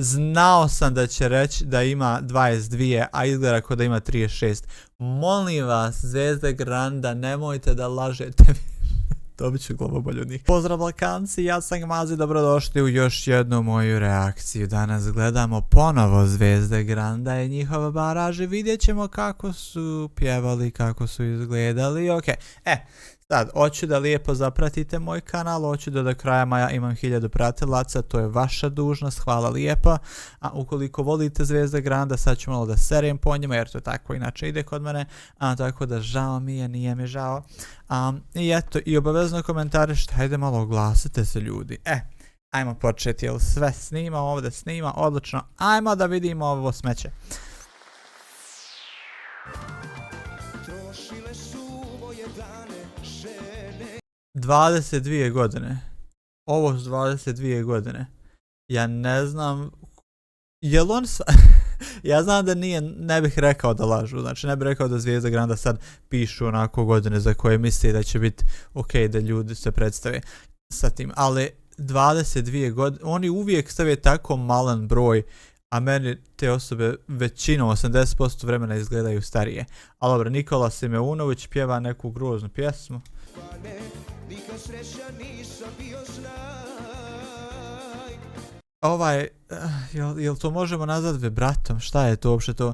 Znao sam da će reći da ima 22, a izgleda kao da ima 36. Molim vas, Zvezda Granda, nemojte da lažete. Dobit ću glavobolju od njih. Pozdrav Balkanci, ja sam Gmazi, dobrodošli u još jednu moju reakciju. Danas gledamo ponovo Zvezde Granda i njihova baraže. Vidjet ćemo kako su pjevali, kako su izgledali. Ok, sad, hoću da lijepo zapratite moj kanal, hoću da do kraja maja imam 1000 pratilaca, to je vaša dužnost, hvala lijepo. A ukoliko volite Zvezde Granda, sad ću malo da serijem po njima, jer to tako inače ide kod mene, tako da žao mi je, nije mi žao. I eto, i obavezno komentarište, hajde malo oglasite se ljudi. Ajmo početi, jel sve snima, ovdje snima, odlično, ajmo da vidimo ovo smeće. 22 godine. Ovo su 22 godine. Ja ne znam... Jel on sva... Ja znam da nije, ne bih rekao da lažu, znači ne bih rekao da Zvezda Granda sad pišu onako godine za koje misli da će biti ok da ljudi se predstave sa tim, ali 22 godine, oni uvijek stave tako malen broj, a meni te osobe većinom 80% vremena izgledaju starije. Ali dobro, Nikola Simeunović pjeva neku groznu pjesmu. Ovaj, jel to možemo nazvati vibratom? Šta je to uopšte to?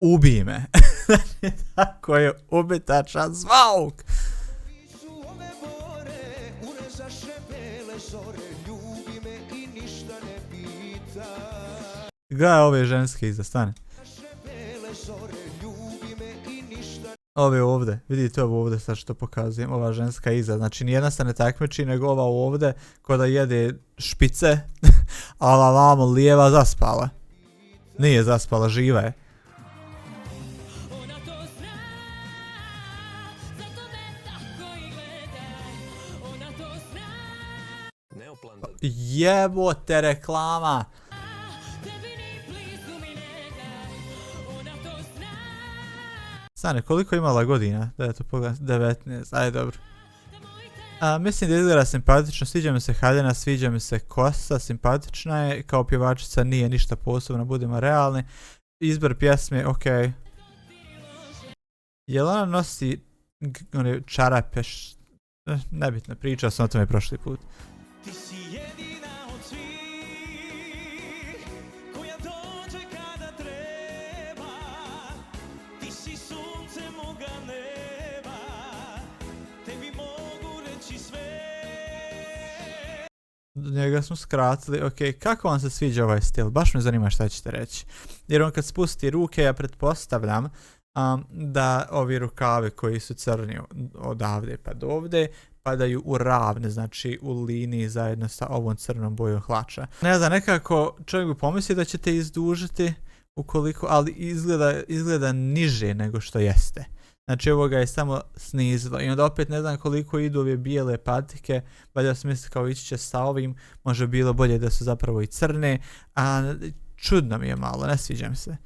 Ubij me. Tako je ubitačan zvuk. Gledaj ove ženske iza, stane. Ove ovdje, vidite ovo ovdje sad što pokazujem, ova ženska iza, znači nijedna se ne takmiči, nego ova ovdje ko da jede špice, a ova vamo lijeva zaspala. Nije zaspala, živa je. Jebote reklama! Stane, koliko imala godina? Da je to pogledam, 19, ajde dobro. Mislim da izgleda simpatično, sviđa mi se haljina, sviđa mi se kosa, simpatična je, kao pjevačica nije ništa posebno, budemo realni. Izbor pjesme, ok. Jel ona nosi one čarape, nebitno, pričao sam o tome prošli put. Njega smo skratili, ok, kako vam se sviđa ovaj stil, baš me zanima šta ćete reći. Jer on kad spusti ruke, ja pretpostavljam da ovi rukavi koji su crni odavde pa do ovde, padaju u ravne, znači u liniji zajedno sa ovom crnom bojom hlača. Ne znam, nekako čovjek bi pomislio da ćete izdužiti ukoliko, ali izgleda niže nego što jeste. Znači ovo ga je samo snizilo i onda opet ne znam koliko idu ove bijele patike, valjda sam mislio kao ići će sa ovim, može bilo bolje da su zapravo i crne, a čudno mi je malo, ne sviđa mi se.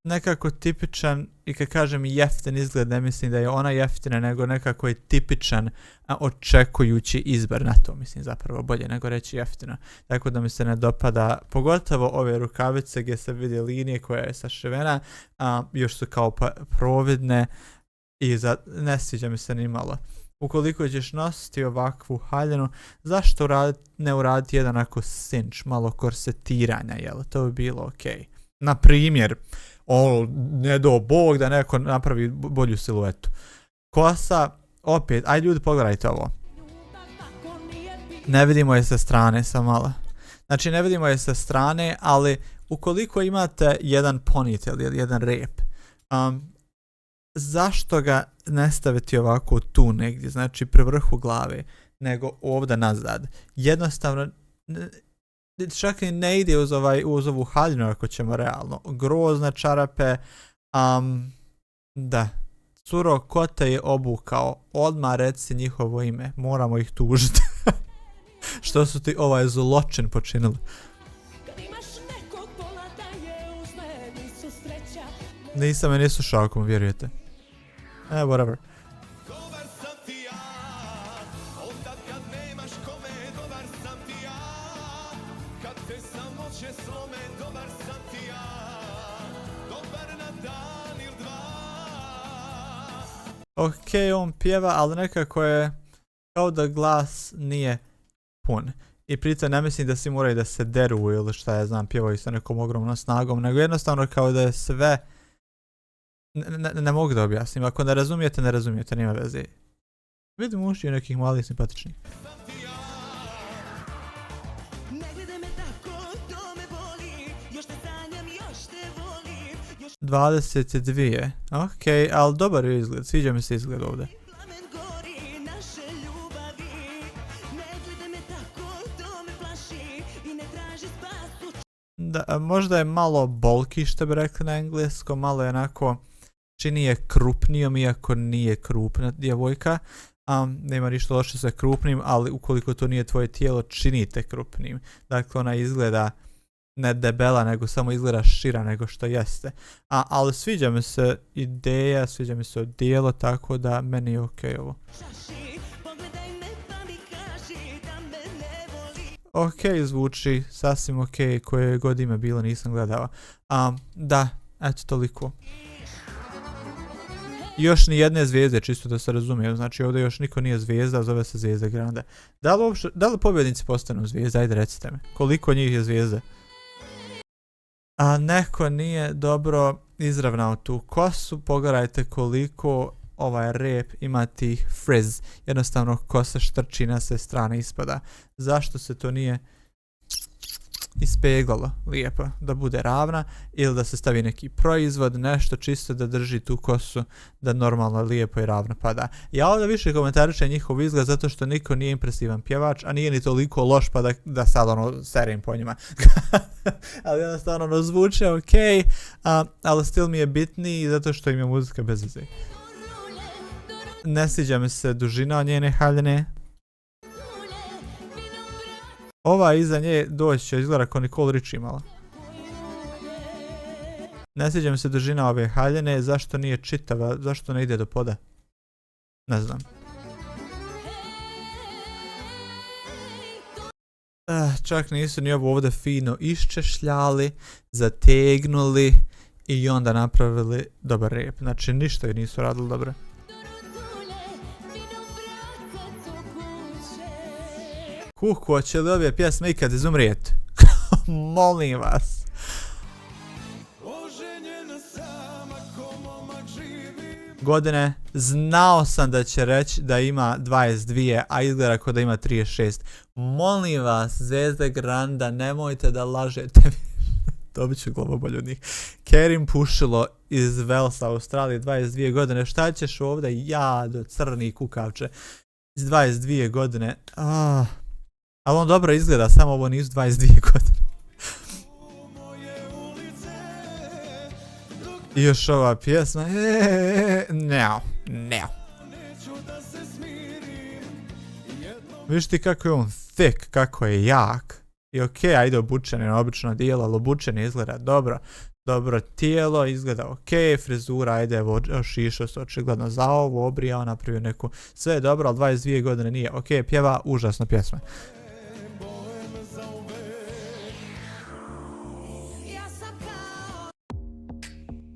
Nekako tipičan, i kad kažem jeftin izgled, ne mislim da je ona jeftina, nego nekako je tipičan, očekujući izbor na to, mislim zapravo bolje nego reći jeftino. Tako da mi se ne dopada, pogotovo ove rukavice gdje se vidi linije koja je sašivena, još su kao providne i ne sviđa mi se ni malo. Ukoliko ćeš nositi ovakvu haljinu, zašto ne uraditi jedan ako cinch, malo korsetiranja, jel? To bi bilo ok. Na primjer, ne do Bog da neko napravi bolju siluetu. Kosa, opet, ajde ljudi pogledajte ovo. Ne vidimo je sa strane, sam malo. Znači ne vidimo je sa strane, ali ukoliko imate jedan ponytail, jedan rep, zašto ga ne staviti ovako tu negdje, znači pri vrhu glave, nego ovdje nazad. Jednostavno, čak i ne ide uz ovu haljinu ako ćemo realno. Grozne čarape, da. Curo, ko te je obukao? Odmah reci njihovo ime, moramo ih tužiti. Što su ti ovaj zločin počinili? Nisam me nisu šao, ako mu vjerujete. Whatever. Ok, on pjeva, ali nekako je kao da glas nije pun. I pritom ne mislim da svi moraju da se deru ili šta ja znam, pjevaju sa nekom ogromnom snagom, nego jednostavno kao da je sve... Ne mogu da objasnim, ako ne razumijete, nema veze. Vidim uši nekih malih simpatičnih. 22. Ok, ali dobar je izgled, sviđa mi se izgled ovdje. Da, možda je malo bulky, što bi rekli na engleskom, malo je onako, čini je krupnijom, iako nije krupna djevojka. Nema ništa loše sa krupnim, ali ukoliko to nije tvoje tijelo, činite krupnim. Dakle, ona izgleda ne debela, nego samo izgleda šira nego što jeste. Ali sviđa mi se ideja, sviđa mi se odijelo, tako da meni je ok ovo. Ok, zvuči sasvim ok, koje god ime bilo nisam gledao. Da, eto toliko. Još ni jedne zvijezde, čisto da se razumije, znači ovdje još niko nije zvijezda, zove se Zvezda Granda. Da li pobjednici postanu zvijezde, ajde recite mi, koliko njih je zvijezde? Neko nije dobro izravnao tu kosu, pogledajte koliko ovaj rep ima tih frizz, jednostavno kosa štrči na sve strane ispada. Zašto se to nije ispeglalo lijepo, da bude ravna ili da se stavi neki proizvod, nešto čisto da drži tu kosu da normalno lijepo i ravno pada. Ja ovdje više komentarišem njihov izgled zato što niko nije impresivan pjevač, a nije ni toliko loš pa da sad ono serim po njima. Ali jednostavno ono zvuče ok, ali stil mi je bitniji zato što im je muzika bez veze. Ne sviđa mi se dužina njene haljine. Ova iza nje doći će izgleda kao Nicole Richie malo. Ne sviđa mi se dužina ove haljine, zašto nije čitava, zašto ne ide do poda? Ne znam. Čak nisu ni ovo ovdje fino iščešljali, zategnuli i onda napravili dobar rep. Znači ništa je nisu radili dobro. Hoće li ove pjesme ikad izumrijeti? Molim vas. Godine, znao sam da će reći da ima 22, a izgleda kao da ima 36. Molim vas, Zvezda Granda, nemojte da lažete. Dobit ću glavobolju od njih. Kerim Pušilo iz Velsa, Australije, 22 godine. Šta ćeš ovdje? Jado, crni kukavče. Iz 22 godine. Ali on dobro izgleda, samo ovo nisu 22 godine. I još ova pjesma. No. Viš ti kako je on thick, kako je jak. I okej, ajde obučen je na obično dijelo, ali obučen je izgleda dobro. Dobro tijelo, izgleda okej, frizura, ajde, evo, šišao se očigledno za ovo, obrijao, napravio neku, sve je dobro, ali 22 godine nije okej, pjeva užasno pjesme.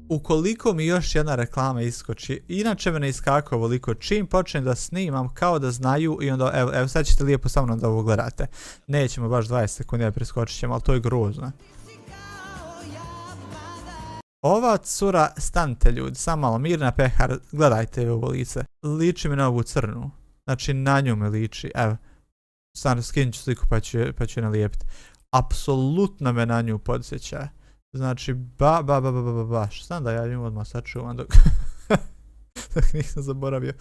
Ukoliko mi još jedna reklama iskoči, inače me ne iskakao ovoliko, čim počnem da snimam kao da znaju i onda, evo sad ćete lijepo sa mnom da ovo gledate. Nećemo baš 20 sekundi da preskočit ćemo, ali to je grozno. Ova cura, stanite ljudi, samo malo, Mirna Pehar, gledajte ovo lice. Liči mi na ovu crnu, znači na nju me liči, evo. Stvarno skinut ću sliku pa ću je nalijepiti. Apsolutno me na nju podsjeća. Znači, baš. Znam da ja nju odmah sačuvam dok nisam zaboravio.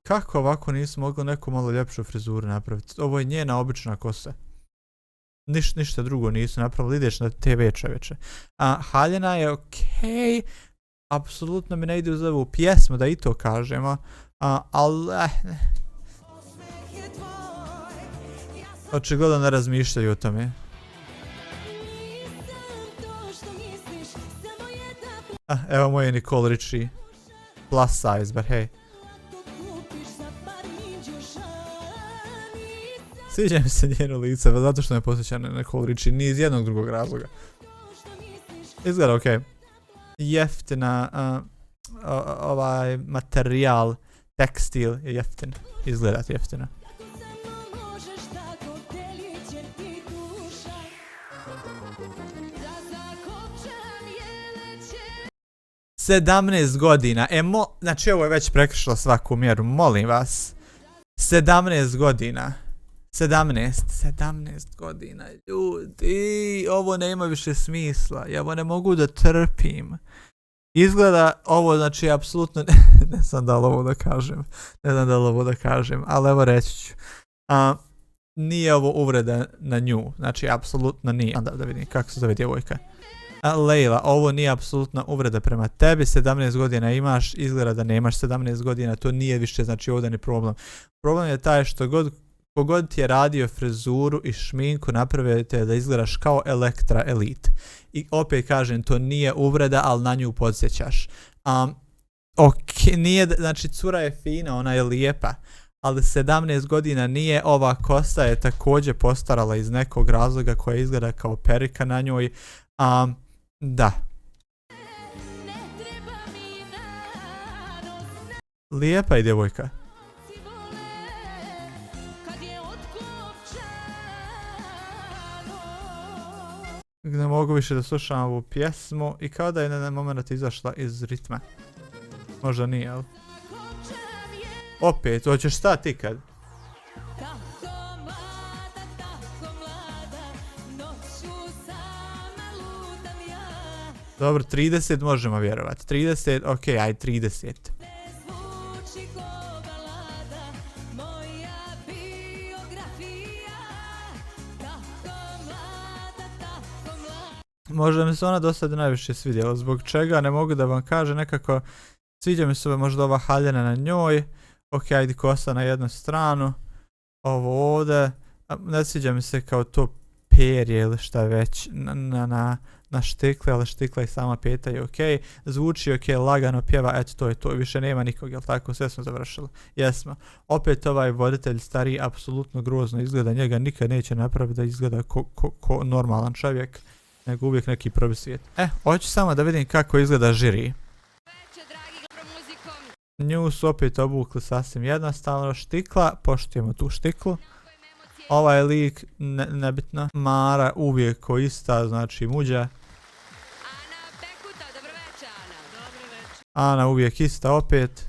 Kako ovako nisu mogli neku malo ljepšu frizuru napraviti? Ovo je njena obična kosa. Ništa drugo nisu napravili, ideš na TV čoveče. Haljina je okej. Apsolutno mi ne ide uz ovu pjesmu da i to kažemo, ali očigledno ne razmišljaju o tome. Evo moje Nicole Richie. plus size, but hey. Sviđa mi se njeno lice, zato što me posjeća na Nicole Richie, ni iz jednog drugog razloga. Izgleda okej. Jeftina, ovaj materijal, tekstil je jeftin. Izgleda jeftino. Sedamnaest godina, znači ovo je već prekršilo svaku mjeru, molim vas. 17 godina. 17 godina, ljudi, ovo nema više smisla, ja ovo ne mogu da trpim. Izgleda ovo, znači, apsolutno, ne znam da li ovo da kažem, ali evo reći ću. Nije ovo uvreda na nju, znači, apsolutno nije. Da vidim kako se zove djevojka. Lejla, ovo nije apsolutna uvreda prema tebi, 17 godina imaš, izgleda da nemaš 17 godina, to nije više, znači, ovdje ni problem. Problem je taj što kogod ti je radio frizuru i šminku, napravio te da izgledaš kao Elektra Elite. I opet kažem, to nije uvreda, ali na nju podsjećaš. Nije, znači cura je fina, ona je lijepa, ali 17 godina nije, ova kosa je također postarala iz nekog razloga koja izgleda kao perika na njoj. Da. Lijepa je djevojka. Ne mogu više da slušam ovu pjesmu i kao da je na moment izašla iz ritma. Možda nije, ali... Opet, hoćeš stati ikad? Dobro, 30 možemo vjerovati. 30, okej, aj 30. Možda mi se ona do sada najviše svidjela, zbog čega ne mogu da vam kažem, nekako sviđa mi se možda ova haljena na njoj, ok, ajde kosa na jednu stranu, ovo ovdje, ne sviđa mi se kao to perje ili šta već na štikle, ali štikla i sama peta je ok, zvuči ok, lagano pjeva, eto to je to, više nema nikog, jel tako, sve smo završili, jesmo. Opet ovaj voditelj stariji apsolutno grozno izgleda, njega nikad neće napraviti da izgleda ko normalan čovjek, nego uvijek neki prvi svijet. Hoću samo da vidim kako izgleda žiri. Nju su opet obukli sasvim jednostavno, štikla, poštujemo tu štiklu. Ovaj lik, nebitno. Mara uvijek ko ista, znači muđa. Ana uvijek ista opet.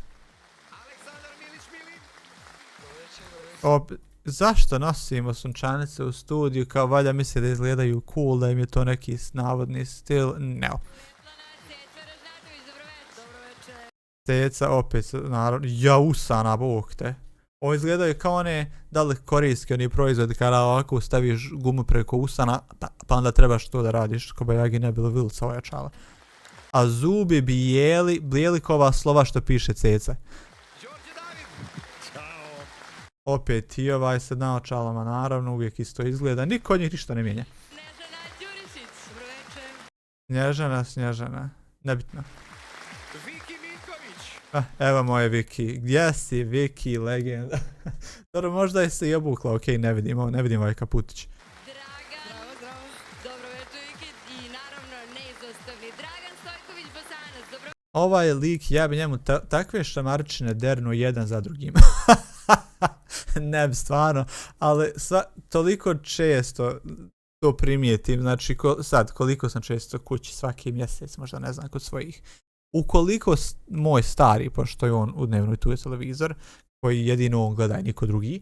Zašto nosimo sunčanice u studiju, kao valjda misle da izgledaju cool, da im je to neki navodni stil, no. Ceca opet, naravno, usana, bog te. Ovo izgledaju kao one, da li korijski oni proizvodi, kada ovako staviš gumu preko usana, pa onda trebaš to da radiš, ko bajagi ne bilo vilica ojačala. A zubi bijeli ko ova slova što piše Ceca. Opet i ovaj se naočalama, naravno, uvijek isto izgleda, niko od njih ništa ne mijenja. Snježana, nebitno. Evo moje Viki, gdje si Viki, legenda? Dobro, možda je se i obukla, ok, ne vidim ovaj kaputić. Ovaj lik, ja bi njemu takve šamaričine dernu jedan za drugim. Ne bi stvarno, ali toliko često to primijetim, znači sad koliko sam često kući svaki mjesec, možda ne znam, kod svojih. Ukoliko moj stari, pošto je on u dnevnoj tu je televizor, koji jedino on gleda i niko drugi,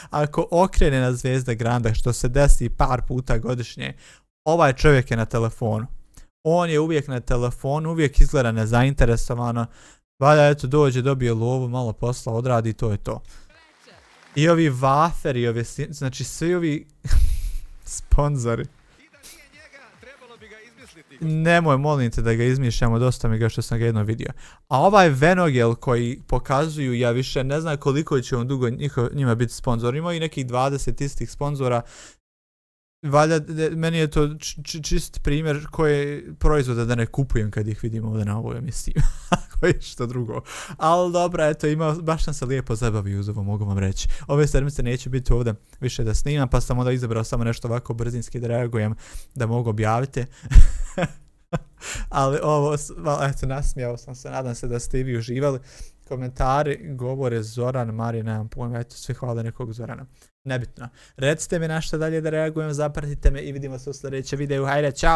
ako okrene na Zvezda Granda, što se desi par puta godišnje, ovaj čovjek je na telefonu. On je uvijek na telefonu, uvijek izgleda nezainteresovano, valjda eto dođe, dobije lovu, malo posla odradi, to je to. I ovi waferi, znači svi ovi sponzori. Nemoj, molim te da ga izmišljamo, dosta mi ga što sam ga jedno vidio. A ovaj Venogel koji pokazuju, ja više ne znam koliko će on dugo njima biti sponzor. Imaju nekih 20 istih sponzora. Valjda, meni je to čist primjer koje proizvoda da ne kupujem kad ih vidim ovdje na ovoj emisiji. što drugo. Ali dobro, eto, baš sam se lijepo zabavio uz ovo, mogu vam reći. Ove sedmice neće biti ovdje više da snimam, pa sam onda izabrao samo nešto ovako brzinski da reagujem, da mogu objaviti. Ali ovo, eto, nasmijao sam se, nadam se da ste i vi uživali. Komentari govore Zoran, Marija, nemam pojma, eto, svi hvale nekog Zorana. Nebitno. Recite mi na što dalje da reagujem, zapratite me i vidimo se u sljedećem videu. Hajde, čao!